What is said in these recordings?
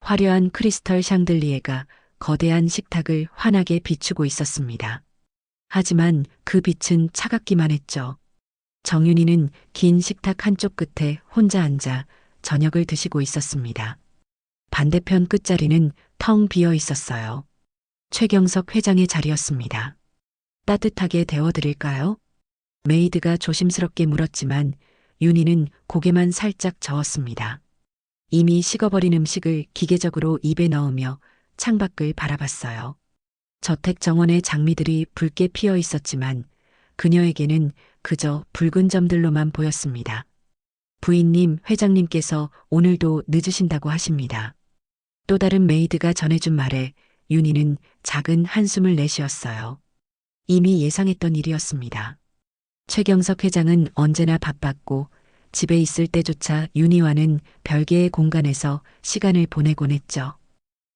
화려한 크리스털 샹들리에가 거대한 식탁을 환하게 비추고 있었습니다. 하지만 그 빛은 차갑기만 했죠. 정윤이는 긴 식탁 한쪽 끝에 혼자 앉아 저녁을 드시고 있었습니다. 반대편 끝자리는 텅 비어 있었어요. 최경석 회장의 자리였습니다. 따뜻하게 데워드릴까요? 메이드가 조심스럽게 물었지만 윤희는 고개만 살짝 저었습니다. 이미 식어버린 음식을 기계적으로 입에 넣으며 창밖을 바라봤어요. 저택 정원의 장미들이 붉게 피어 있었지만 그녀에게는 그저 붉은 점들로만 보였습니다. 부인님, 회장님께서 오늘도 늦으신다고 하십니다. 또 다른 메이드가 전해준 말에 윤희는 작은 한숨을 내쉬었어요. 이미 예상했던 일이었습니다. 최경석 회장은 언제나 바빴고 집에 있을 때조차 윤희와는 별개의 공간에서 시간을 보내곤 했죠.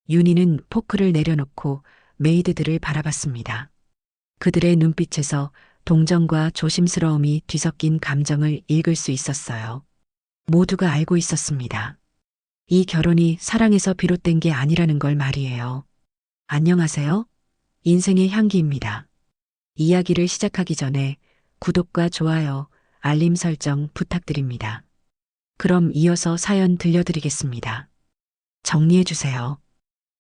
윤희는 포크를 내려놓고 메이드들을 바라봤습니다. 그들의 눈빛에서 동정과 조심스러움이 뒤섞인 감정을 읽을 수 있었어요. 모두가 알고 있었습니다. 이 결혼이 사랑에서 비롯된 게 아니라는 걸 말이에요. 안녕하세요. 인생의 향기입니다. 이야기를 시작하기 전에 구독과 좋아요, 알림 설정 부탁드립니다. 그럼 이어서 사연 들려드리겠습니다. 정리해주세요.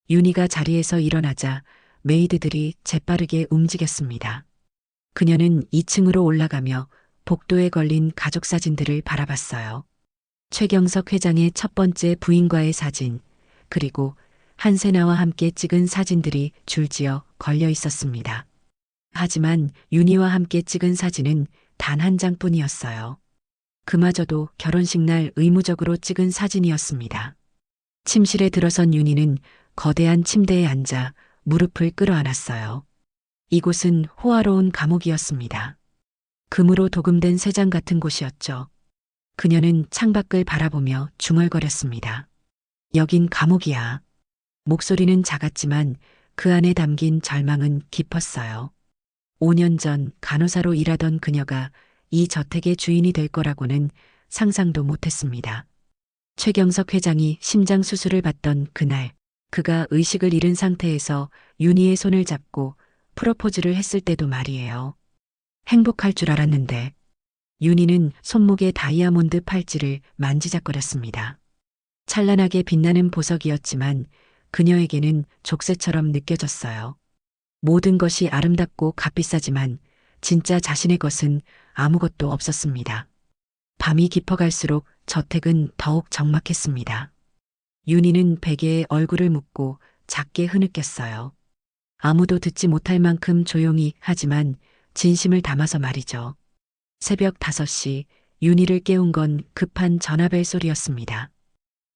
윤희가 자리에서 일어나자 메이드들이 재빠르게 움직였습니다. 그녀는 2층으로 올라가며 복도에 걸린 가족 사진들을 바라봤어요. 최경석 회장의 첫 번째 부인과의 사진, 그리고 한세나와 함께 찍은 사진들이 줄지어 걸려 있었습니다. 하지만 윤희와 함께 찍은 사진은 단 한 장뿐이었어요. 그마저도 결혼식 날 의무적으로 찍은 사진이었습니다. 침실에 들어선 윤희는 거대한 침대에 앉아 무릎을 끌어안았어요. 이곳은 호화로운 감옥이었습니다. 금으로 도금된 쇠장 같은 곳이었죠. 그녀는 창밖을 바라보며 중얼거렸습니다. 여긴 감옥이야. 목소리는 작았지만 그 안에 담긴 절망은 깊었어요. 5년 전 간호사로 일하던 그녀가 이 저택의 주인이 될 거라고는 상상도 못했습니다. 최경석 회장이 심장 수술을 받던 그날, 그가 의식을 잃은 상태에서 윤희의 손을 잡고 프로포즈를 했을 때도 말이에요. 행복할 줄 알았는데 윤희는 손목의 다이아몬드 팔찌를 만지작거렸습니다. 찬란하게 빛나는 보석이었지만 그녀에게는 족쇄처럼 느껴졌어요. 모든 것이 아름답고 값비싸지만 진짜 자신의 것은 아무것도 없었습니다. 밤이 깊어갈수록 저택은 더욱 적막했습니다. 윤희는 베개에 얼굴을 묻고 작게 흐느꼈어요. 아무도 듣지 못할 만큼 조용히 하지만 진심을 담아서 말이죠. 새벽 5시 윤희를 깨운 건 급한 전화벨 소리였습니다.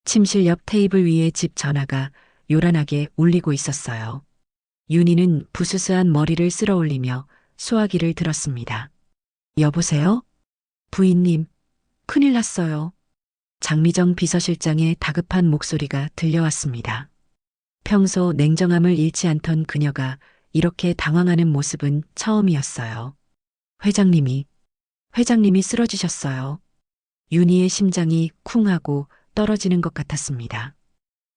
침실 옆 테이블 위에 집 전화가 요란하게 울리고 있었어요. 윤희는 부스스한 머리를 쓸어 올리며 수화기를 들었습니다. 여보세요? 부인님, 큰일 났어요. 장미정 비서실장의 다급한 목소리가 들려왔습니다. 평소 냉정함을 잃지 않던 그녀가 이렇게 당황하는 모습은 처음이었어요. 회장님이 쓰러지셨어요. 윤희의 심장이 쿵 하고 떨어지는 것 같았습니다.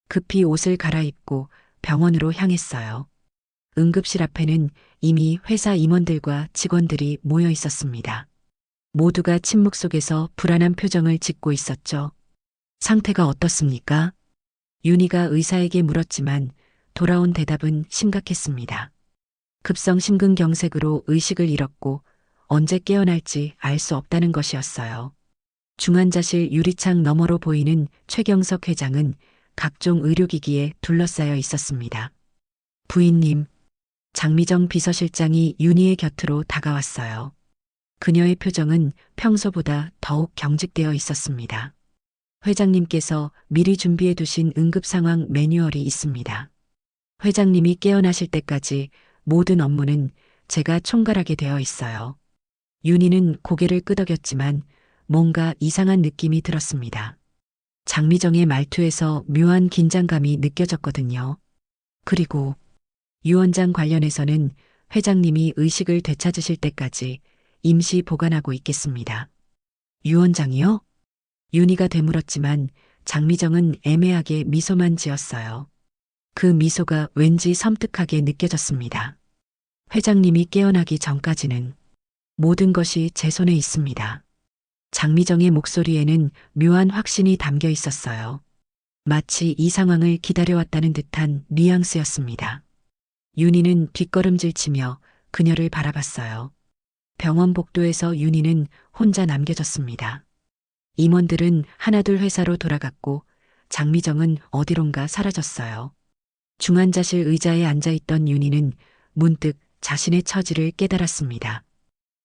급히 옷을 갈아입고 병원으로 향했어요. 응급실 앞에는 이미 회사 임원들과 직원들이 모여 있었습니다. 모두가 침묵 속에서 불안한 표정을 짓고 있었죠. 상태가 어떻습니까? 윤희가 의사에게 물었지만 돌아온 대답은 심각했습니다. 급성 심근경색으로 의식을 잃었고 언제 깨어날지 알 수 없다는 것이었어요. 중환자실 유리창 너머로 보이는 최경석 회장은 각종 의료기기에 둘러싸여 있었습니다. 부인님, 장미정 비서실장이 윤희의 곁으로 다가왔어요. 그녀의 표정은 평소보다 더욱 경직되어 있었습니다. 회장님께서 미리 준비해 두신 응급상황 매뉴얼이 있습니다. 회장님이 깨어나실 때까지 모든 업무는 제가 총괄하게 되어 있어요. 윤희는 고개를 끄덕였지만 뭔가 이상한 느낌이 들었습니다. 장미정의 말투에서 묘한 긴장감이 느껴졌거든요. 그리고 유원장 관련해서는 회장님이 의식을 되찾으실 때까지 임시 보관하고 있겠습니다. 유원장이요? 윤희가 되물었지만 장미정은 애매하게 미소만 지었어요. 그 미소가 왠지 섬뜩하게 느껴졌습니다. 회장님이 깨어나기 전까지는 모든 것이 제 손에 있습니다. 장미정의 목소리에는 묘한 확신이 담겨 있었어요. 마치 이 상황을 기다려왔다는 듯한 뉘앙스였습니다. 윤희는 뒷걸음질 치며 그녀를 바라봤어요. 병원 복도에서 윤희는 혼자 남겨졌습니다. 임원들은 하나둘 회사로 돌아갔고 장미정은 어디론가 사라졌어요. 중환자실 의자에 앉아있던 윤희는 문득 자신의 처지를 깨달았습니다.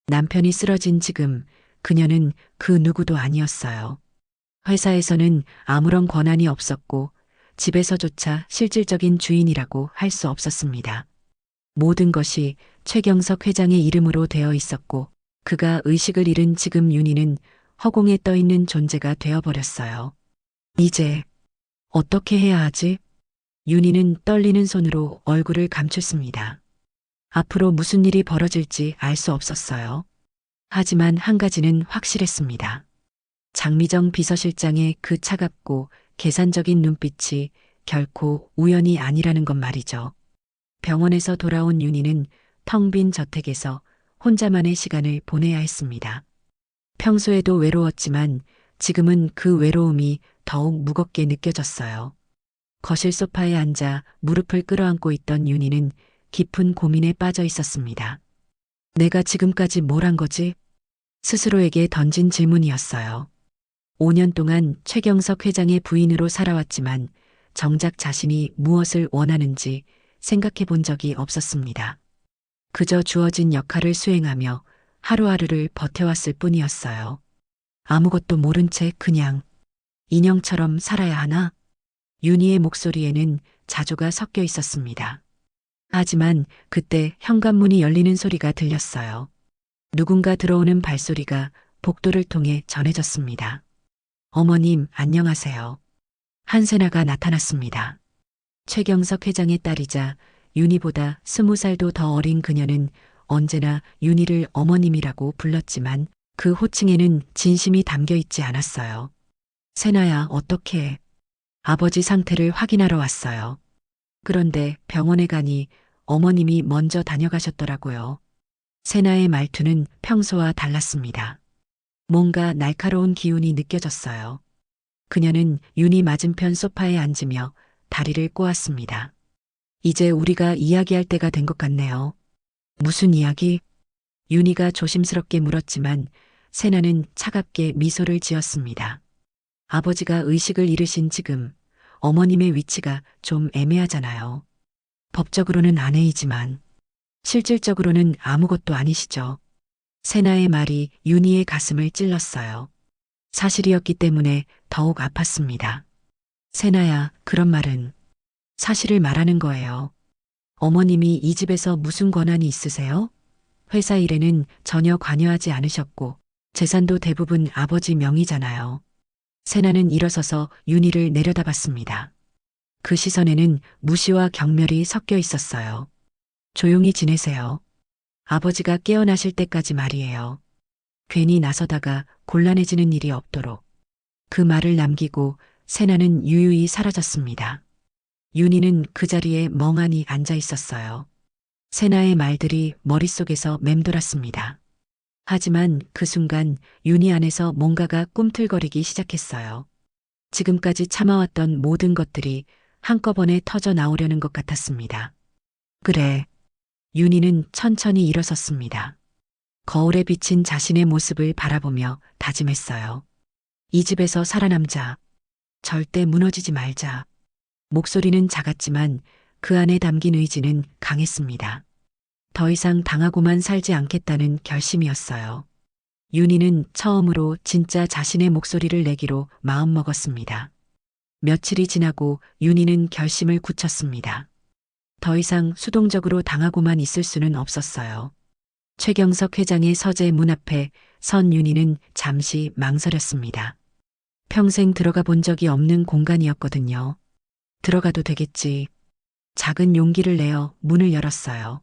남편이 쓰러진 지금 그녀는 그 누구도 아니었어요. 회사에서는 아무런 권한이 없었고 집에서조차 실질적인 주인이라고 할 수 없었습니다. 모든 것이 최경석 회장의 이름으로 되어 있었고 그가 의식을 잃은 지금 윤희는 허공에 떠 있는 존재가 되어버렸어요. 이제 어떻게 해야 하지? 윤희는 떨리는 손으로 얼굴을 감췄습니다. 앞으로 무슨 일이 벌어질지 알 수 없었어요. 하지만 한 가지는 확실했습니다. 장미정 비서실장의 그 차갑고 계산적인 눈빛이 결코 우연이 아니라는 것 말이죠. 병원에서 돌아온 윤희는 텅 빈 저택에서 혼자만의 시간을 보내야 했습니다. 평소에도 외로웠지만 지금은 그 외로움이 더욱 무겁게 느껴졌어요. 거실 소파에 앉아 무릎을 끌어안고 있던 윤희는 깊은 고민에 빠져 있었습니다. 내가 지금까지 뭘 한 거지? 스스로에게 던진 질문이었어요. 5년 동안 최경석 회장의 부인으로 살아왔지만 정작 자신이 무엇을 원하는지 생각해 본 적이 없었습니다. 그저 주어진 역할을 수행하며 하루하루를 버텨왔을 뿐이었어요. 아무것도 모른 채 그냥 인형처럼 살아야 하나? 윤희의 목소리에는 자조가 섞여 있었습니다. 하지만 그때 현관문이 열리는 소리가 들렸어요. 누군가 들어오는 발소리가 복도를 통해 전해졌습니다. 어머님, 안녕하세요. 한세나가 나타났습니다. 최경석 회장의 딸이자 윤희보다 20살도 더 어린 그녀는 언제나 윤희를 어머님이라고 불렀지만 그 호칭에는 진심이 담겨 있지 않았어요. 세나야, 어떻게 해? 아버지 상태를 확인하러 왔어요. 그런데 병원에 가니 어머님이 먼저 다녀가셨더라고요. 세나의 말투는 평소와 달랐습니다. 뭔가 날카로운 기운이 느껴졌어요. 그녀는 윤희 맞은편 소파에 앉으며 다리를 꼬았습니다. 이제 우리가 이야기할 때가 된 것 같네요. 무슨 이야기? 윤희가 조심스럽게 물었지만 세나는 차갑게 미소를 지었습니다. 아버지가 의식을 잃으신 지금 어머님의 위치가 좀 애매하잖아요. 법적으로는 아내이지만 실질적으로는 아무것도 아니시죠. 세나의 말이 윤희의 가슴을 찔렀어요. 사실이었기 때문에 더욱 아팠습니다. 세나야, 그런 말은 사실을 말하는 거예요. 어머님이 이 집에서 무슨 권한이 있으세요? 회사 일에는 전혀 관여하지 않으셨고 재산도 대부분 아버지 명의잖아요. 세나는 일어서서 윤희를 내려다봤습니다. 그 시선에는 무시와 경멸이 섞여 있었어요. 조용히 지내세요. 아버지가 깨어나실 때까지 말이에요. 괜히 나서다가 곤란해지는 일이 없도록. 그 말을 남기고 세나는 유유히 사라졌습니다. 윤희는 그 자리에 멍하니 앉아 있었어요. 세나의 말들이 머릿속에서 맴돌았습니다. 하지만 그 순간 윤희 안에서 뭔가가 꿈틀거리기 시작했어요. 지금까지 참아왔던 모든 것들이 한꺼번에 터져 나오려는 것 같았습니다. 그래. 윤희는 천천히 일어섰습니다. 거울에 비친 자신의 모습을 바라보며 다짐했어요. 이 집에서 살아남자. 절대 무너지지 말자. 목소리는 작았지만 그 안에 담긴 의지는 강했습니다. 더 이상 당하고만 살지 않겠다는 결심이었어요. 윤희는 처음으로 진짜 자신의 목소리를 내기로 마음먹었습니다. 며칠이 지나고 윤희는 결심을 굳혔습니다. 더 이상 수동적으로 당하고만 있을 수는 없었어요. 최경석 회장의 서재 문 앞에 선 윤희는 잠시 망설였습니다. 평생 들어가 본 적이 없는 공간이었거든요. 들어가도 되겠지. 작은 용기를 내어 문을 열었어요.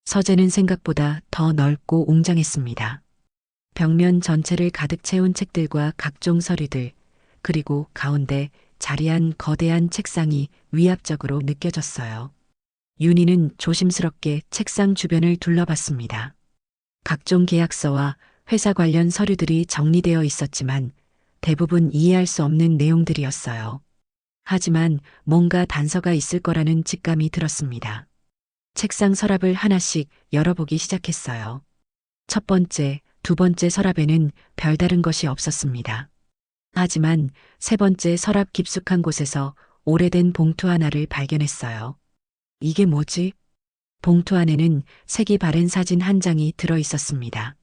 서재는 생각보다 더 넓고 웅장했습니다. 벽면 전체를 가득 채운 책들과 각종 서류들, 그리고 가운데 자리한 거대한 책상이 위압적으로 느껴졌어요. 윤희는 조심스럽게 책상 주변을 둘러봤습니다. 각종 계약서와 회사 관련 서류들이 정리되어 있었지만 대부분 이해할 수 없는 내용들이었어요. 하지만 뭔가 단서가 있을 거라는 직감이 들었습니다. 책상 서랍을 하나씩 열어보기 시작했어요. 첫 번째, 두 번째 서랍에는 별다른 것이 없었습니다. 하지만 세 번째 서랍 깊숙한 곳에서 오래된 봉투 하나를 발견했어요. 이게 뭐지? 봉투 안에는 색이 바랜 사진 한 장이 들어 있었습니다.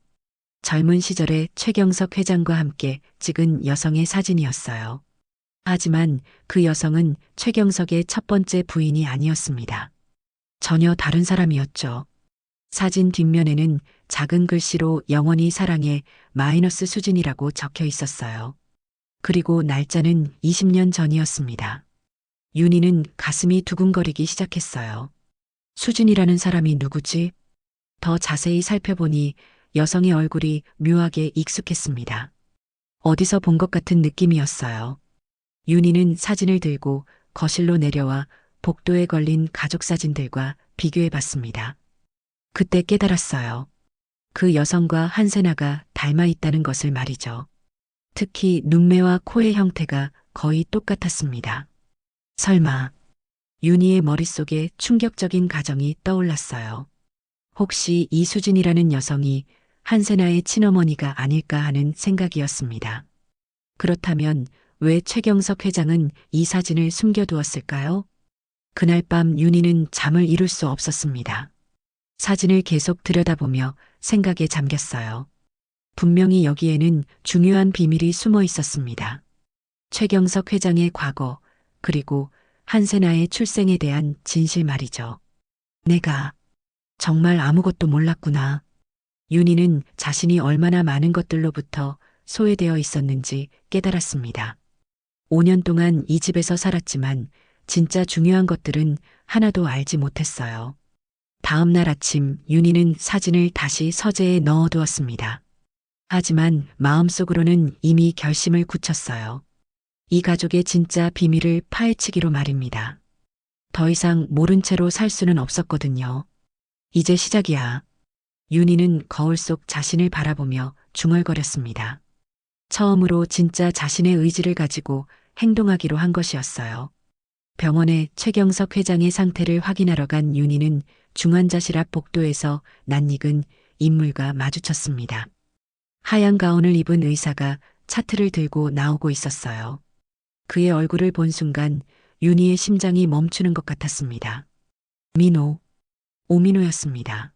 젊은 시절에 최경석 회장과 함께 찍은 여성의 사진이었어요. 하지만 그 여성은 최경석의 첫 번째 부인이 아니었습니다. 전혀 다른 사람이었죠. 사진 뒷면에는 작은 글씨로 영원히 사랑해 마이너스 수진이라고 적혀 있었어요. 그리고 날짜는 20년 전이었습니다. 윤희는 가슴이 두근거리기 시작했어요. 수진이라는 사람이 누구지? 더 자세히 살펴보니 여성의 얼굴이 묘하게 익숙했습니다. 어디서 본 것 같은 느낌이었어요. 윤희는 사진을 들고 거실로 내려와 복도에 걸린 가족 사진들과 비교해 봤습니다. 그때 깨달았어요. 그 여성과 한세나가 닮아 있다는 것을 말이죠. 특히 눈매와 코의 형태가 거의 똑같았습니다. 설마, 윤희의 머릿속에 충격적인 가정이 떠올랐어요. 혹시 이수진이라는 여성이 한세나의 친어머니가 아닐까 하는 생각이었습니다. 그렇다면 왜 최경석 회장은 이 사진을 숨겨두었을까요? 그날 밤 윤희는 잠을 이룰 수 없었습니다. 사진을 계속 들여다보며 생각에 잠겼어요. 분명히 여기에는 중요한 비밀이 숨어 있었습니다. 최경석 회장의 과거, 그리고 한세나의 출생에 대한 진실 말이죠. 내가 정말 아무것도 몰랐구나. 윤희는 자신이 얼마나 많은 것들로부터 소외되어 있었는지 깨달았습니다. 5년 동안 이 집에서 살았지만 진짜 중요한 것들은 하나도 알지 못했어요. 다음 날 아침 윤희는 사진을 다시 서재에 넣어두었습니다. 하지만 마음속으로는 이미 결심을 굳혔어요. 이 가족의 진짜 비밀을 파헤치기로 말입니다. 더 이상 모른 채로 살 수는 없었거든요. 이제 시작이야. 윤희는 거울 속 자신을 바라보며 중얼거렸습니다. 처음으로 진짜 자신의 의지를 가지고 행동하기로 한 것이었어요. 병원에 최경석 회장의 상태를 확인하러 간 윤희는 중환자실 앞 복도에서 낯익은 인물과 마주쳤습니다. 하얀 가운을 입은 의사가 차트를 들고 나오고 있었어요. 그의 얼굴을 본 순간 윤희의 심장이 멈추는 것 같았습니다. 민호, 오민호였습니다.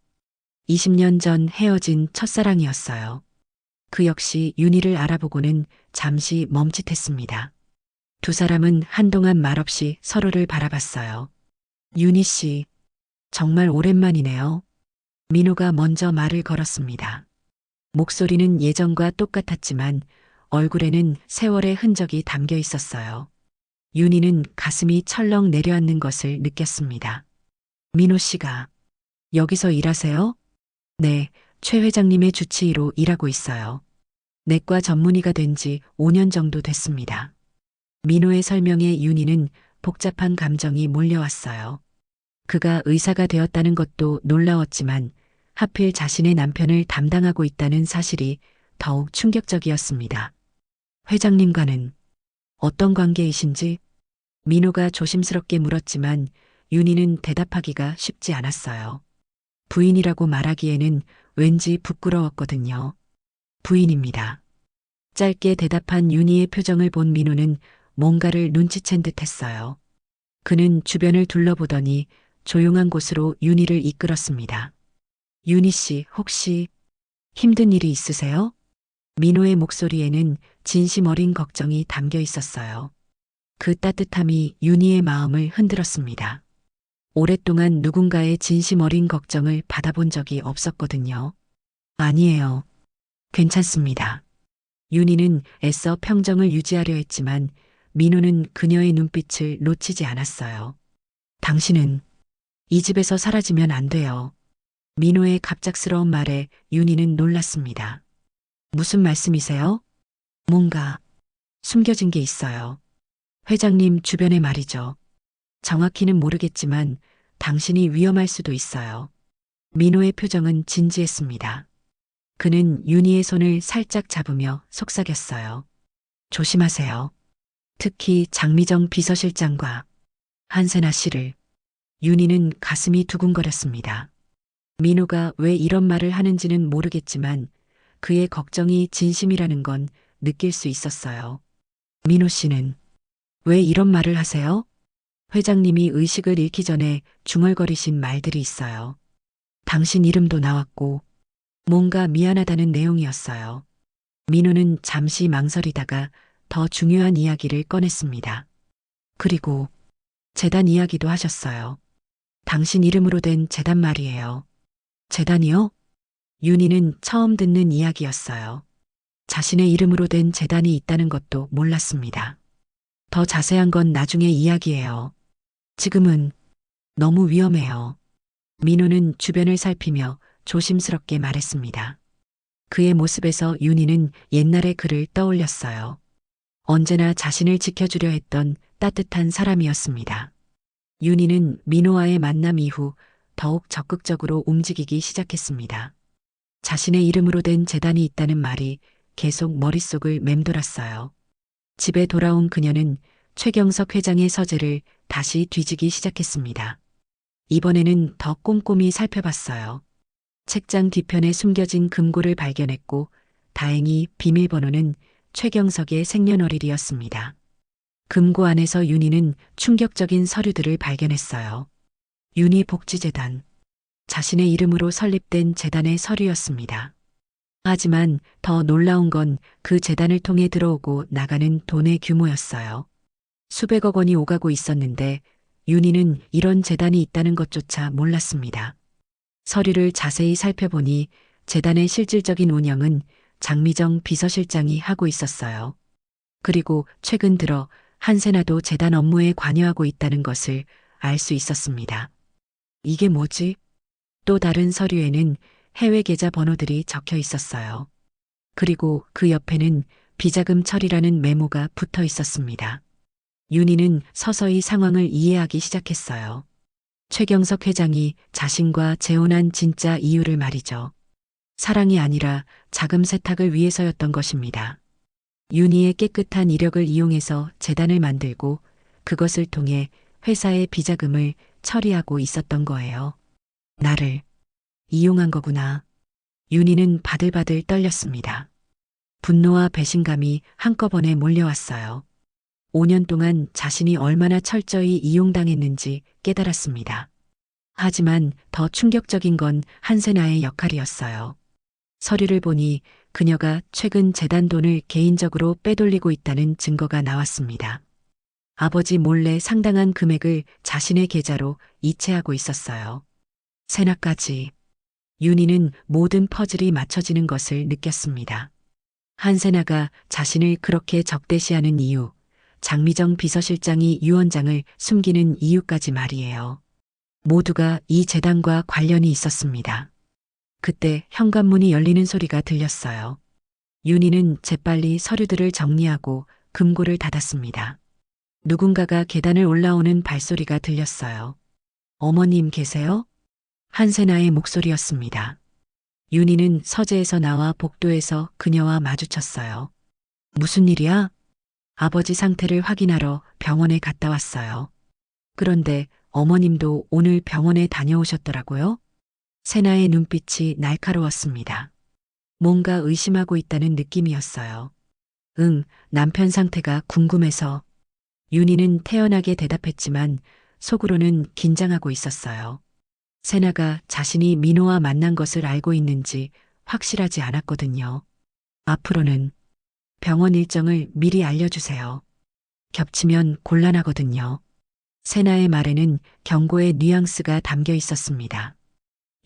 20년 전 헤어진 첫사랑이었어요. 그 역시 윤희를 알아보고는 잠시 멈칫했습니다. 두 사람은 한동안 말없이 서로를 바라봤어요. 윤희 씨, 정말 오랜만이네요. 민호가 먼저 말을 걸었습니다. 목소리는 예전과 똑같았지만 얼굴에는 세월의 흔적이 담겨 있었어요. 윤희는 가슴이 철렁 내려앉는 것을 느꼈습니다. 민호 씨가 여기서 일하세요? 네, 최 회장님의 주치의로 일하고 있어요. 내과 전문의가 된 지 5년 정도 됐습니다. 민호의 설명에 윤희는 복잡한 감정이 몰려왔어요. 그가 의사가 되었다는 것도 놀라웠지만 하필 자신의 남편을 담당하고 있다는 사실이 더욱 충격적이었습니다. 회장님과는 어떤 관계이신지? 민호가 조심스럽게 물었지만 윤희는 대답하기가 쉽지 않았어요. 부인이라고 말하기에는 왠지 부끄러웠거든요. 부인입니다. 짧게 대답한 윤희의 표정을 본 민호는 뭔가를 눈치챈 듯 했어요. 그는 주변을 둘러보더니 조용한 곳으로 윤희를 이끌었습니다. 윤희 씨, 혹시 힘든 일이 있으세요? 민호의 목소리에는 진심 어린 걱정이 담겨 있었어요. 그 따뜻함이 윤희의 마음을 흔들었습니다. 오랫동안 누군가의 진심 어린 걱정을 받아본 적이 없었거든요. 아니에요. 괜찮습니다. 윤희는 애써 평정을 유지하려 했지만 민호는 그녀의 눈빛을 놓치지 않았어요. 당신은 이 집에서 사라지면 안 돼요. 민호의 갑작스러운 말에 윤희는 놀랐습니다. 무슨 말씀이세요? 뭔가 숨겨진 게 있어요. 회장님 주변에 말이죠. 정확히는 모르겠지만 당신이 위험할 수도 있어요. 민호의 표정은 진지했습니다. 그는 윤희의 손을 살짝 잡으며 속삭였어요. 조심하세요. 특히 장미정 비서실장과 한세나 씨를. 윤희는 가슴이 두근거렸습니다. 민호가 왜 이런 말을 하는지는 모르겠지만 그의 걱정이 진심이라는 건 느낄 수 있었어요. 민호 씨는 왜 이런 말을 하세요? 회장님이 의식을 잃기 전에 중얼거리신 말들이 있어요. 당신 이름도 나왔고 뭔가 미안하다는 내용이었어요. 민호는 잠시 망설이다가 더 중요한 이야기를 꺼냈습니다. 그리고 재단 이야기도 하셨어요. 당신 이름으로 된 재단 말이에요. 재단이요? 윤희는 처음 듣는 이야기였어요. 자신의 이름으로 된 재단이 있다는 것도 몰랐습니다. 더 자세한 건 나중에 이야기해요. 지금은 너무 위험해요. 민호는 주변을 살피며 조심스럽게 말했습니다. 그의 모습에서 윤희는 옛날의 그를 떠올렸어요. 언제나 자신을 지켜주려 했던 따뜻한 사람이었습니다. 윤희는 민호와의 만남 이후 더욱 적극적으로 움직이기 시작했습니다. 자신의 이름으로 된 재단이 있다는 말이 계속 머릿속을 맴돌았어요. 집에 돌아온 그녀는 최경석 회장의 서재를 다시 뒤지기 시작했습니다. 이번에는 더 꼼꼼히 살펴봤어요. 책장 뒤편에 숨겨진 금고를 발견했고 다행히 비밀번호는 최경석의 생년월일이었습니다. 금고 안에서 윤희는 충격적인 서류들을 발견했어요. 윤희 복지재단. 자신의 이름으로 설립된 재단의 서류였습니다. 하지만 더 놀라운 건 그 재단을 통해 들어오고 나가는 돈의 규모였어요. 수백억 원이 오가고 있었는데 윤희는 이런 재단이 있다는 것조차 몰랐습니다. 서류를 자세히 살펴보니 재단의 실질적인 운영은 장미정 비서실장이 하고 있었어요. 그리고 최근 들어 한세나도 재단 업무에 관여하고 있다는 것을 알 수 있었습니다. 이게 뭐지? 또 다른 서류에는 해외 계좌 번호들이 적혀 있었어요. 그리고 그 옆에는 비자금 처리라는 메모가 붙어 있었습니다. 윤희는 서서히 상황을 이해하기 시작했어요. 최경석 회장이 자신과 재혼한 진짜 이유를 말이죠. 사랑이 아니라 자금 세탁을 위해서였던 것입니다. 윤희의 깨끗한 이력을 이용해서 재단을 만들고 그것을 통해 회사의 비자금을 처리하고 있었던 거예요. 나를 이용한 거구나. 윤희는 바들바들 떨렸습니다. 분노와 배신감이 한꺼번에 몰려왔어요. 5년 동안 자신이 얼마나 철저히 이용당했는지 깨달았습니다. 하지만 더 충격적인 건 한세나의 역할이었어요. 서류를 보니 그녀가 최근 재단 돈을 개인적으로 빼돌리고 있다는 증거가 나왔습니다. 아버지 몰래 상당한 금액을 자신의 계좌로 이체하고 있었어요. 세나까지. 윤희는 모든 퍼즐이 맞춰지는 것을 느꼈습니다. 한세나가 자신을 그렇게 적대시하는 이유, 장미정 비서실장이 유 원장을 숨기는 이유까지 말이에요. 모두가 이 재단과 관련이 있었습니다. 그때 현관문이 열리는 소리가 들렸어요. 윤희는 재빨리 서류들을 정리하고 금고를 닫았습니다. 누군가가 계단을 올라오는 발소리가 들렸어요. 어머님 계세요? 한세나의 목소리였습니다. 윤희는 서재에서 나와 복도에서 그녀와 마주쳤어요. 무슨 일이야? 아버지 상태를 확인하러 병원에 갔다 왔어요. 그런데 어머님도 오늘 병원에 다녀오셨더라고요. 세나의 눈빛이 날카로웠습니다. 뭔가 의심하고 있다는 느낌이었어요. 응, 남편 상태가 궁금해서. 윤희는 태연하게 대답했지만 속으로는 긴장하고 있었어요. 세나가 자신이 민호와 만난 것을 알고 있는지 확실하지 않았거든요. 앞으로는 병원 일정을 미리 알려주세요. 겹치면 곤란하거든요. 세나의 말에는 경고의 뉘앙스가 담겨 있었습니다.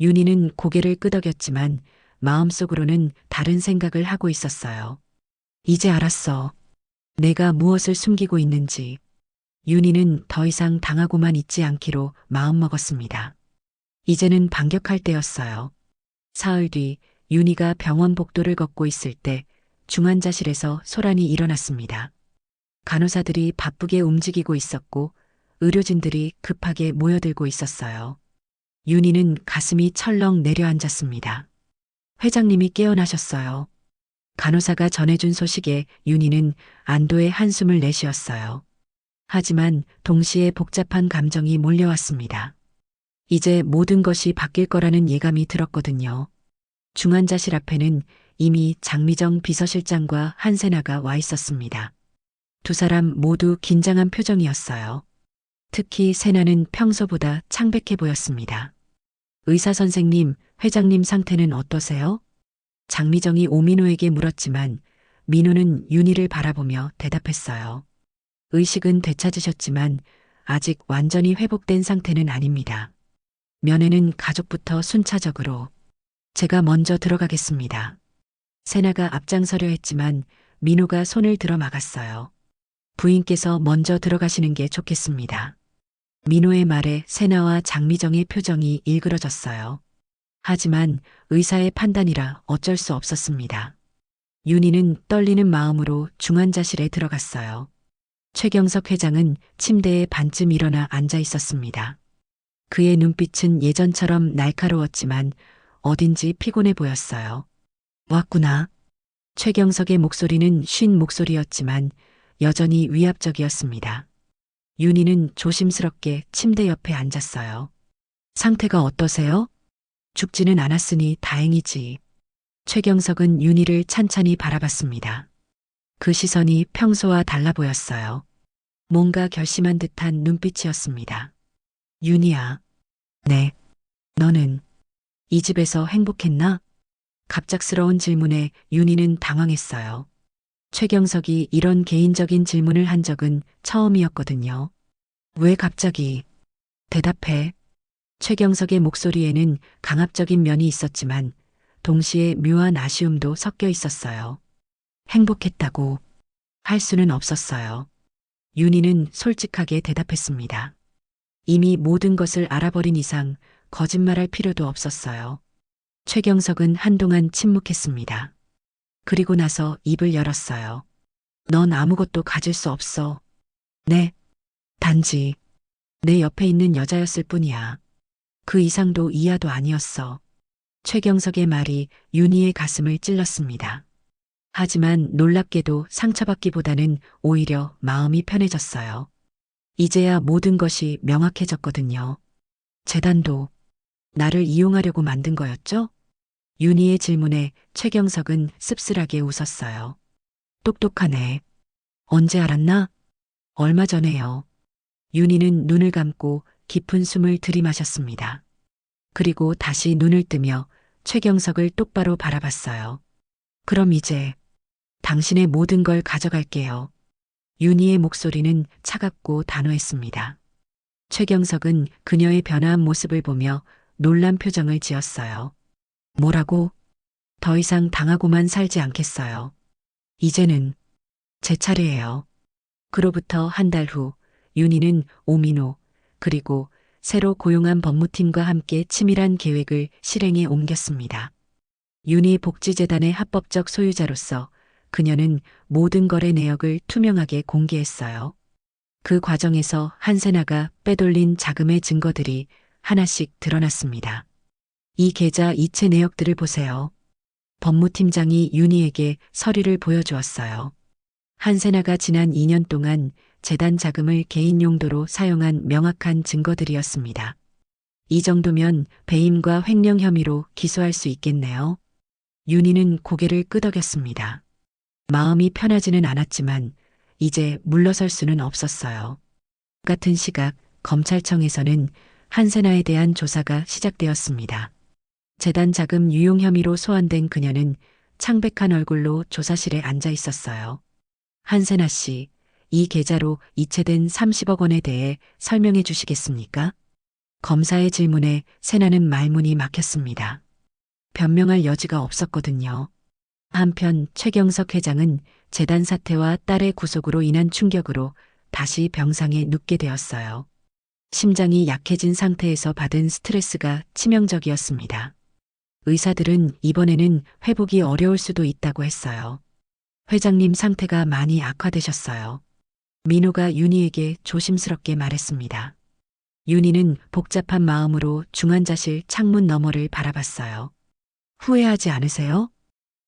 윤희는 고개를 끄덕였지만 마음속으로는 다른 생각을 하고 있었어요. 이제 알았어. 내가 무엇을 숨기고 있는지. 윤희는 더 이상 당하고만 있지 않기로 마음먹었습니다. 이제는 반격할 때였어요. 사흘 뒤 윤희가 병원 복도를 걷고 있을 때 중환자실에서 소란이 일어났습니다. 간호사들이 바쁘게 움직이고 있었고 의료진들이 급하게 모여들고 있었어요. 윤희는 가슴이 철렁 내려앉았습니다. 회장님이 깨어나셨어요. 간호사가 전해준 소식에 윤희는 안도의 한숨을 내쉬었어요. 하지만 동시에 복잡한 감정이 몰려왔습니다. 이제 모든 것이 바뀔 거라는 예감이 들었거든요. 중환자실 앞에는 이미 장미정 비서실장과 한세나가 와 있었습니다. 두 사람 모두 긴장한 표정이었어요. 특히 세나는 평소보다 창백해 보였습니다. 의사 선생님, 회장님 상태는 어떠세요? 장미정이 오민호에게 물었지만 민호는 윤희를 바라보며 대답했어요. 의식은 되찾으셨지만 아직 완전히 회복된 상태는 아닙니다. 면회는 가족부터 순차적으로. 제가 먼저 들어가겠습니다. 세나가 앞장서려 했지만 민호가 손을 들어 막았어요. 부인께서 먼저 들어가시는 게 좋겠습니다. 민호의 말에 세나와 장미정의 표정이 일그러졌어요. 하지만 의사의 판단이라 어쩔 수 없었습니다. 윤희는 떨리는 마음으로 중환자실에 들어갔어요. 최경석 회장은 침대에 반쯤 일어나 앉아 있었습니다. 그의 눈빛은 예전처럼 날카로웠지만 어딘지 피곤해 보였어요. 왔구나. 최경석의 목소리는 쉰 목소리였지만 여전히 위압적이었습니다. 윤희는 조심스럽게 침대 옆에 앉았어요. 상태가 어떠세요? 죽지는 않았으니 다행이지. 최경석은 윤희를 찬찬히 바라봤습니다. 그 시선이 평소와 달라 보였어요. 뭔가 결심한 듯한 눈빛이었습니다. 윤희야. 네. 너는 이 집에서 행복했나? 갑작스러운 질문에 윤희는 당황했어요. 최경석이 이런 개인적인 질문을 한 적은 처음이었거든요. 왜 갑자기? 대답해. 최경석의 목소리에는 강압적인 면이 있었지만 동시에 묘한 아쉬움도 섞여 있었어요. 행복했다고 할 수는 없었어요. 윤희는 솔직하게 대답했습니다. 이미 모든 것을 알아버린 이상 거짓말할 필요도 없었어요. 최경석은 한동안 침묵했습니다. 그리고 나서 입을 열었어요. 넌 아무것도 가질 수 없어. 네. 단지 내 옆에 있는 여자였을 뿐이야. 그 이상도 이하도 아니었어. 최경석의 말이 윤희의 가슴을 찔렀습니다. 하지만 놀랍게도 상처받기보다는 오히려 마음이 편해졌어요. 이제야 모든 것이 명확해졌거든요. 재단도 나를 이용하려고 만든 거였죠? 윤희의 질문에 최경석은 씁쓸하게 웃었어요. 똑똑하네. 언제 알았나? 얼마 전에요. 윤희는 눈을 감고 깊은 숨을 들이마셨습니다. 그리고 다시 눈을 뜨며 최경석을 똑바로 바라봤어요. 그럼 이제 당신의 모든 걸 가져갈게요. 윤희의 목소리는 차갑고 단호했습니다. 최경석은 그녀의 변화한 모습을 보며 놀란 표정을 지었어요. 뭐라고? 더 이상 당하고만 살지 않겠어요. 이제는 제 차례예요. 그로부터 한 달 후 윤희는 오민호 그리고 새로 고용한 법무팀과 함께 치밀한 계획을 실행에 옮겼습니다. 윤희 복지재단의 합법적 소유자로서 그녀는 모든 거래 내역을 투명하게 공개했어요. 그 과정에서 한세나가 빼돌린 자금의 증거들이 하나씩 드러났습니다. 이 계좌 이체 내역들을 보세요. 법무팀장이 윤희에게 서류를 보여주었어요. 한세나가 지난 2년 동안 재단 자금을 개인 용도로 사용한 명확한 증거들이었습니다. 이 정도면 배임과 횡령 혐의로 기소할 수 있겠네요. 윤희는 고개를 끄덕였습니다. 마음이 편하지는 않았지만 이제 물러설 수는 없었어요. 같은 시각 검찰청에서는 한세나에 대한 조사가 시작되었습니다. 재단 자금 유용 혐의로 소환된 그녀는 창백한 얼굴로 조사실에 앉아 있었어요. 한세나 씨, 이 계좌로 이체된 30억 원에 대해 설명해 주시겠습니까? 검사의 질문에 세나는 말문이 막혔습니다. 변명할 여지가 없었거든요. 한편 최경석 회장은 재단 사태와 딸의 구속으로 인한 충격으로 다시 병상에 눕게 되었어요. 심장이 약해진 상태에서 받은 스트레스가 치명적이었습니다. 의사들은 이번에는 회복이 어려울 수도 있다고 했어요. 회장님 상태가 많이 악화되셨어요. 민호가 윤희에게 조심스럽게 말했습니다. 윤희는 복잡한 마음으로 중환자실 창문 너머를 바라봤어요. 후회하지 않으세요?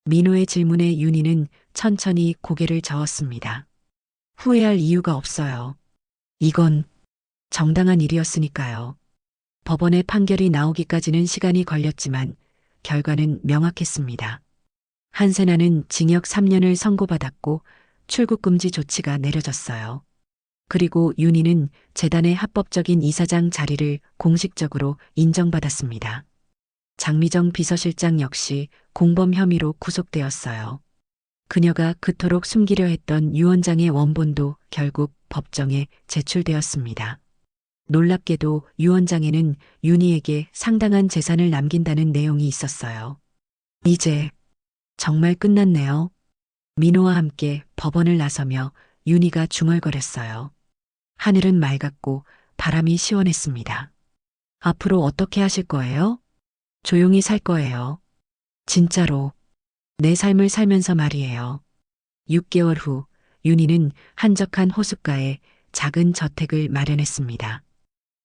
민호의 질문에 윤희는 천천히 고개를 저었습니다. 후회할 이유가 없어요. 이건 정당한 일이었으니까요. 법원의 판결이 나오기까지는 시간이 걸렸지만 결과는 명확했습니다. 한세나는 징역 3년을 선고받았고 출국 금지 조치가 내려졌어요. 그리고 윤희는 재단의 합법적인 이사장 자리를 공식적으로 인정받았습니다. 장미정 비서실장 역시 공범 혐의로 구속되었어요. 그녀가 그토록 숨기려 했던 유 원장의 원본도 결국 법정에 제출되었습니다. 놀랍게도 유 원장에는 윤희에게 상당한 재산을 남긴다는 내용이 있었어요. 이제 정말 끝났네요. 민호와 함께 법원을 나서며 윤희가 중얼거렸어요. 하늘은 맑았고 바람이 시원했습니다. 앞으로 어떻게 하실 거예요? 조용히 살 거예요. 진짜로. 내 삶을 살면서 말이에요. 6개월 후 윤희는 한적한 호숫가에 작은 저택을 마련했습니다.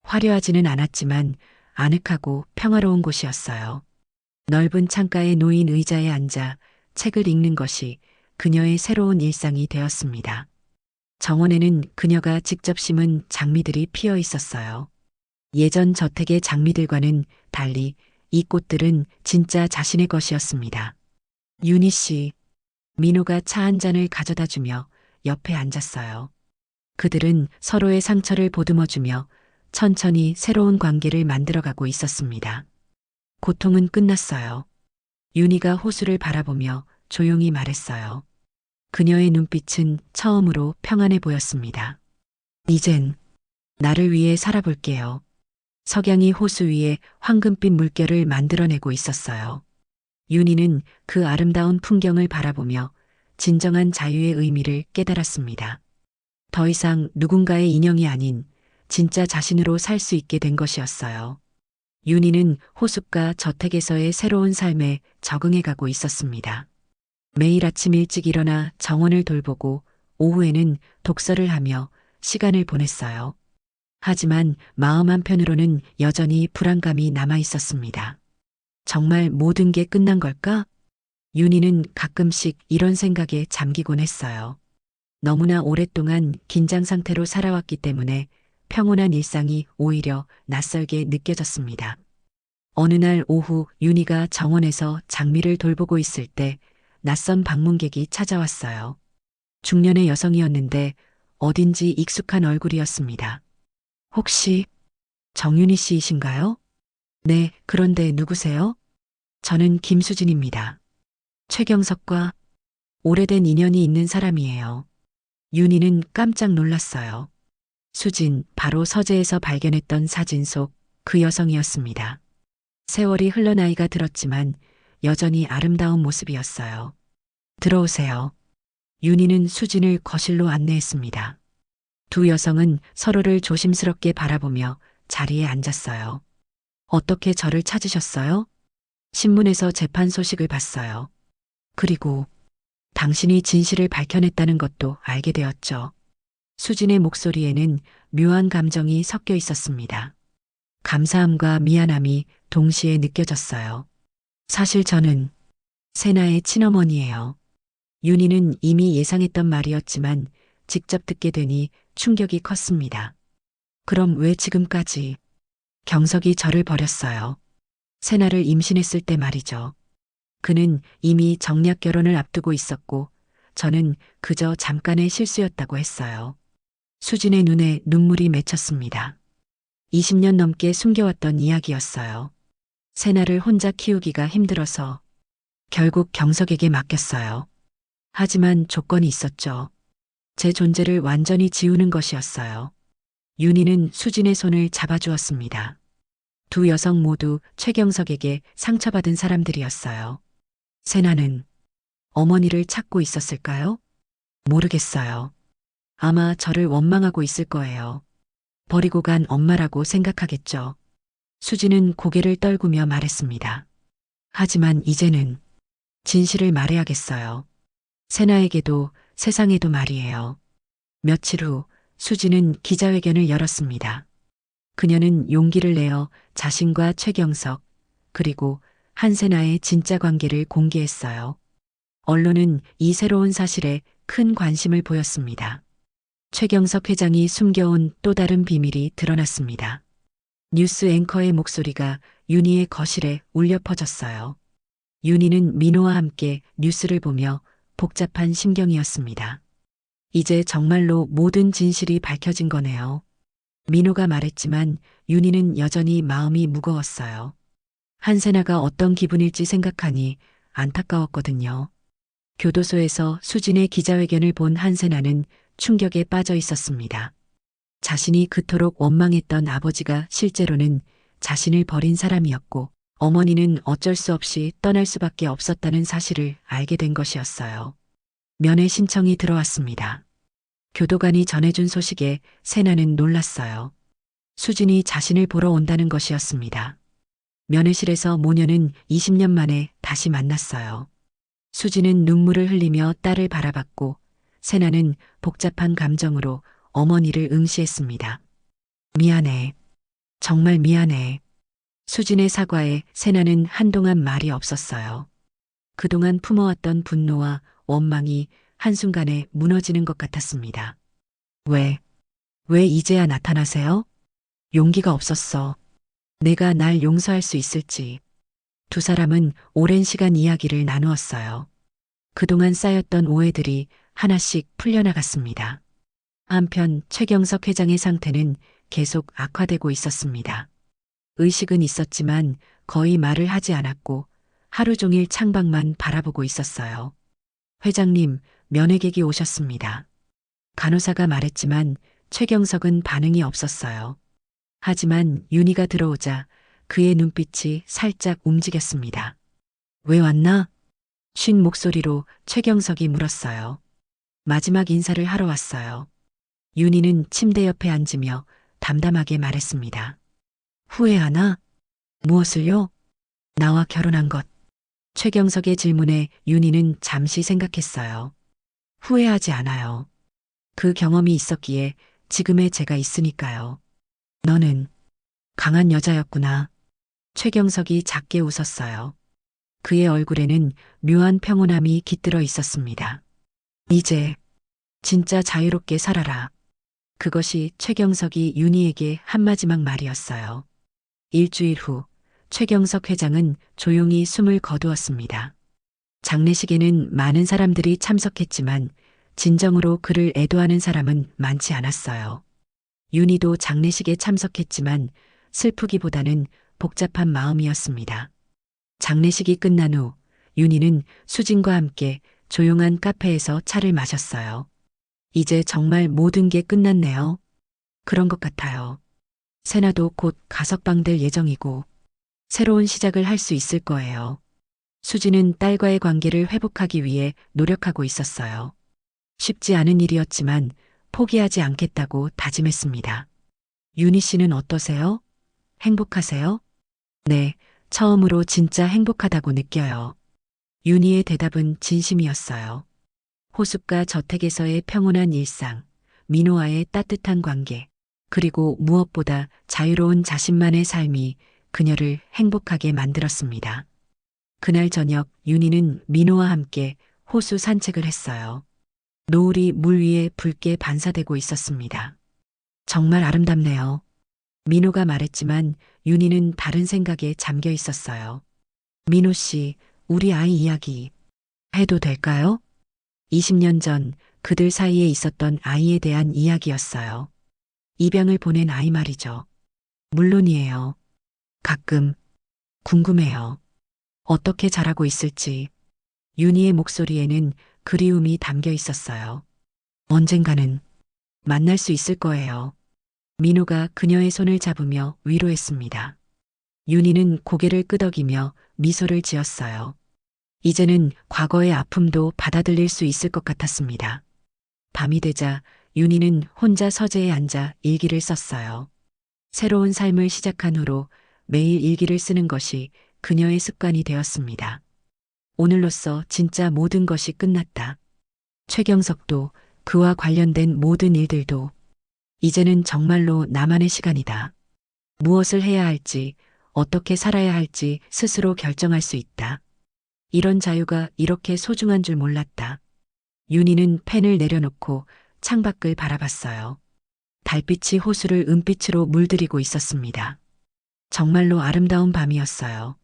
화려하지는 않았지만 아늑하고 평화로운 곳이었어요. 넓은 창가에 놓인 의자에 앉아 책을 읽는 것이 그녀의 새로운 일상이 되었습니다. 정원에는 그녀가 직접 심은 장미들이 피어 있었어요. 예전 저택의 장미들과는 달리 이 꽃들은 진짜 자신의 것이었습니다. 윤희 씨, 민호가 차 한 잔을 가져다 주며 옆에 앉았어요. 그들은 서로의 상처를 보듬어주며 천천히 새로운 관계를 만들어가고 있었습니다. 고통은 끝났어요. 윤희가 호수를 바라보며 조용히 말했어요. 그녀의 눈빛은 처음으로 평안해 보였습니다. 이젠 나를 위해 살아볼게요. 석양이 호수 위에 황금빛 물결을 만들어내고 있었어요. 윤희는 그 아름다운 풍경을 바라보며 진정한 자유의 의미를 깨달았습니다. 더 이상 누군가의 인형이 아닌 진짜 자신으로 살 수 있게 된 것이었어요. 윤희는 호숫가 저택에서의 새로운 삶에 적응해 가고 있었습니다. 매일 아침 일찍 일어나 정원을 돌보고 오후에는 독서를 하며 시간을 보냈어요. 하지만 마음 한편으로는 여전히 불안감이 남아 있었습니다. 정말 모든 게 끝난 걸까? 윤희는 가끔씩 이런 생각에 잠기곤 했어요. 너무나 오랫동안 긴장 상태로 살아왔기 때문에 평온한 일상이 오히려 낯설게 느껴졌습니다. 어느 날 오후 윤희가 정원에서 장미를 돌보고 있을 때 낯선 방문객이 찾아왔어요. 중년의 여성이었는데 어딘지 익숙한 얼굴이었습니다. 혹시 정윤희 씨이신가요? 네, 그런데 누구세요? 저는 김수진입니다. 최경석과 오래된 인연이 있는 사람이에요. 윤희는 깜짝 놀랐어요. 수진, 바로 서재에서 발견했던 사진 속 그 여성이었습니다. 세월이 흘러 나이가 들었지만 여전히 아름다운 모습이었어요. 들어오세요. 윤희는 수진을 거실로 안내했습니다. 두 여성은 서로를 조심스럽게 바라보며 자리에 앉았어요. 어떻게 저를 찾으셨어요? 신문에서 재판 소식을 봤어요. 그리고 당신이 진실을 밝혀냈다는 것도 알게 되었죠. 수진의 목소리에는 묘한 감정이 섞여 있었습니다. 감사함과 미안함이 동시에 느껴졌어요. 사실 저는 세나의 친어머니예요. 윤희는 이미 예상했던 말이었지만 직접 듣게 되니 충격이 컸습니다. 그럼 왜 지금까지? 경석이 저를 버렸어요. 세나를 임신했을 때 말이죠. 그는 이미 정략 결혼을 앞두고 있었고 저는 그저 잠깐의 실수였다고 했어요. 수진의 눈에 눈물이 맺혔습니다. 20년 넘게 숨겨왔던 이야기였어요. 세나를 혼자 키우기가 힘들어서 결국 경석에게 맡겼어요. 하지만 조건이 있었죠. 제 존재를 완전히 지우는 것이었어요. 윤희는 수진의 손을 잡아주었습니다. 두 여성 모두 최경석에게 상처받은 사람들이었어요. 세나는 어머니를 찾고 있었을까요? 모르겠어요. 아마 저를 원망하고 있을 거예요. 버리고 간 엄마라고 생각하겠죠. 수지는 고개를 떨구며 말했습니다. 하지만 이제는 진실을 말해야겠어요. 세나에게도 세상에도 말이에요. 며칠 후 수지는 기자회견을 열었습니다. 그녀는 용기를 내어 자신과 최경석, 그리고 한세나의 진짜 관계를 공개했어요. 언론은 이 새로운 사실에 큰 관심을 보였습니다. 최경석 회장이 숨겨온 또 다른 비밀이 드러났습니다. 뉴스 앵커의 목소리가 윤희의 거실에 울려 퍼졌어요. 윤희는 민호와 함께 뉴스를 보며 복잡한 심경이었습니다. 이제 정말로 모든 진실이 밝혀진 거네요. 민호가 말했지만 윤희는 여전히 마음이 무거웠어요. 한세나가 어떤 기분일지 생각하니 안타까웠거든요. 교도소에서 수진의 기자회견을 본 한세나는 충격에 빠져 있었습니다. 자신이 그토록 원망했던 아버지가 실제로는 자신을 버린 사람이었고 어머니는 어쩔 수 없이 떠날 수밖에 없었다는 사실을 알게 된 것이었어요. 면회 신청이 들어왔습니다. 교도관이 전해준 소식에 세나는 놀랐어요. 수진이 자신을 보러 온다는 것이었습니다. 면회실에서 모녀는 20년 만에 다시 만났어요. 수진은 눈물을 흘리며 딸을 바라봤고 세나는 복잡한 감정으로 어머니를 응시했습니다. 미안해. 정말 미안해. 수진의 사과에 세나는 한동안 말이 없었어요. 그동안 품어왔던 분노와 원망이 한순간에 무너지는 것 같았습니다. 왜 이제야 나타나세요? 용기가 없었어. 내가 날 용서할 수 있을지. 두 사람은 오랜 시간 이야기를 나누었어요. 그동안 쌓였던 오해들이 하나씩 풀려나갔습니다. 한편 최경석 회장의 상태는 계속 악화되고 있었습니다. 의식은 있었지만 거의 말을 하지 않았고 하루 종일 창밖만 바라보고 있었어요. 회장님, 면회객이 오셨습니다. 간호사가 말했지만 최경석은 반응이 없었어요. 하지만 윤희가 들어오자 그의 눈빛이 살짝 움직였습니다. 왜 왔나? 쉰 목소리로 최경석이 물었어요. 마지막 인사를 하러 왔어요. 윤희는 침대 옆에 앉으며 담담하게 말했습니다. 후회하나? 무엇을요? 나와 결혼한 것. 최경석의 질문에 윤희는 잠시 생각했어요. 후회하지 않아요. 그 경험이 있었기에 지금의 제가 있으니까요. 너는 강한 여자였구나. 최경석이 작게 웃었어요. 그의 얼굴에는 묘한 평온함이 깃들어 있었습니다. 이제 진짜 자유롭게 살아라. 그것이 최경석이 윤희에게 한 마지막 말이었어요. 일주일 후 최경석 회장은 조용히 숨을 거두었습니다. 장례식에는 많은 사람들이 참석했지만 진정으로 그를 애도하는 사람은 많지 않았어요. 윤희도 장례식에 참석했지만 슬프기보다는 복잡한 마음이었습니다. 장례식이 끝난 후 윤희는 수진과 함께 조용한 카페에서 차를 마셨어요. 이제 정말 모든 게 끝났네요. 그런 것 같아요. 세나도 곧 가석방될 예정이고 새로운 시작을 할 수 있을 거예요. 수진은 딸과의 관계를 회복하기 위해 노력하고 있었어요. 쉽지 않은 일이었지만 포기하지 않겠다고 다짐했습니다. 윤희 씨는 어떠세요? 행복하세요? 네, 처음으로 진짜 행복하다고 느껴요. 윤희의 대답은 진심이었어요. 호숫가 저택에서의 평온한 일상, 민호와의 따뜻한 관계, 그리고 무엇보다 자유로운 자신만의 삶이 그녀를 행복하게 만들었습니다. 그날 저녁 윤희는 민호와 함께 호수 산책을 했어요. 노을이 물 위에 붉게 반사되고 있었습니다. 정말 아름답네요. 민호가 말했지만 윤희는 다른 생각에 잠겨 있었어요. 민호 씨, 우리 아이 이야기 해도 될까요? 20년 전 그들 사이에 있었던 아이에 대한 이야기였어요. 입양을 보낸 아이 말이죠. 물론이에요. 가끔 궁금해요. 어떻게 자라고 있을지. 윤희의 목소리에는 그리움이 담겨 있었어요. 언젠가는 만날 수 있을 거예요. 민호가 그녀의 손을 잡으며 위로했습니다. 윤희는 고개를 끄덕이며 미소를 지었어요. 이제는 과거의 아픔도 받아들일 수 있을 것 같았습니다. 밤이 되자 윤희는 혼자 서재에 앉아 일기를 썼어요. 새로운 삶을 시작한 후로 매일 일기를 쓰는 것이 그녀의 습관이 되었습니다. 오늘로써 진짜 모든 것이 끝났다. 최경석도 그와 관련된 모든 일들도 이제는 정말로 나만의 시간이다. 무엇을 해야 할지, 어떻게 살아야 할지 스스로 결정할 수 있다. 이런 자유가 이렇게 소중한 줄 몰랐다. 윤희는 펜을 내려놓고 창밖을 바라봤어요. 달빛이 호수를 은빛으로 물들이고 있었습니다. 정말로 아름다운 밤이었어요.